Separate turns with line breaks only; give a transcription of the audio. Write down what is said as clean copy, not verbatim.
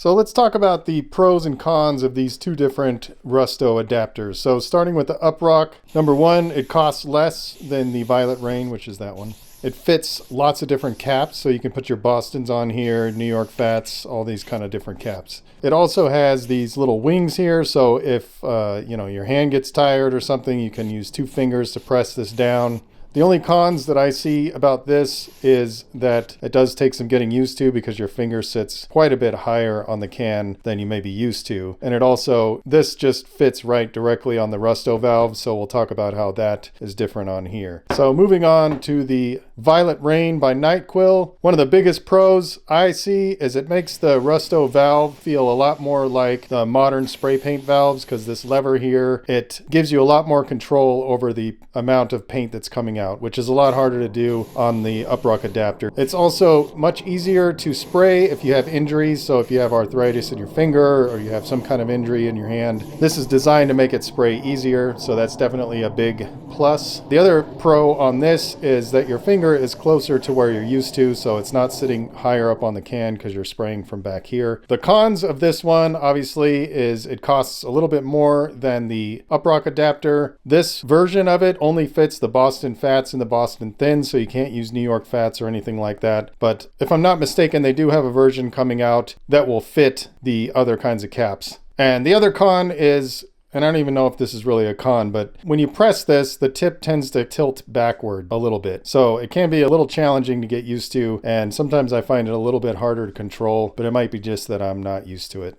So let's talk about the pros and cons of these two different rusto adapters. So starting with the Uprok, number one, it costs less than the Violet Rain, which is that one. It fits lots of different caps, so you can put your Bostons on here, New York Fats, all these kind of different caps. It also has these little wings here, so if your hand gets tired or something, you can use two fingers to press this down. The only cons that I see about this is that it does take some getting used to because your finger sits quite a bit higher on the can than you may be used to. And this just fits right directly on the rusto valve, so we'll talk about how that is different on here. So moving on to the Violet Rain by NyQuil. One of the biggest pros I see is it makes the rusto valve feel a lot more like the modern spray paint valves, because this lever here, it gives you a lot more control over the amount of paint that's coming out, which is a lot harder to do on the Uprok adapter. It's also much easier to spray if you have injuries. So if you have arthritis in your finger or you have some kind of injury in your hand, this is designed to make it spray easier. So that's definitely a big plus. The other pro on this is that your finger is closer to where you're used to, so it's not sitting higher up on the can because you're spraying from back here. The cons of this one, obviously, is it costs a little bit more than the Uprok adapter. This version of it only fits the Boston Fats and the Boston Thins, so you can't use New York Fats or anything like that. But if I'm not mistaken, they do have a version coming out that will fit the other kinds of caps. And the other con is, and I don't even know if this is really a con, but when you press this, the tip tends to tilt backward a little bit. So it can be a little challenging to get used to, and sometimes I find it a little bit harder to control, but it might be just that I'm not used to it.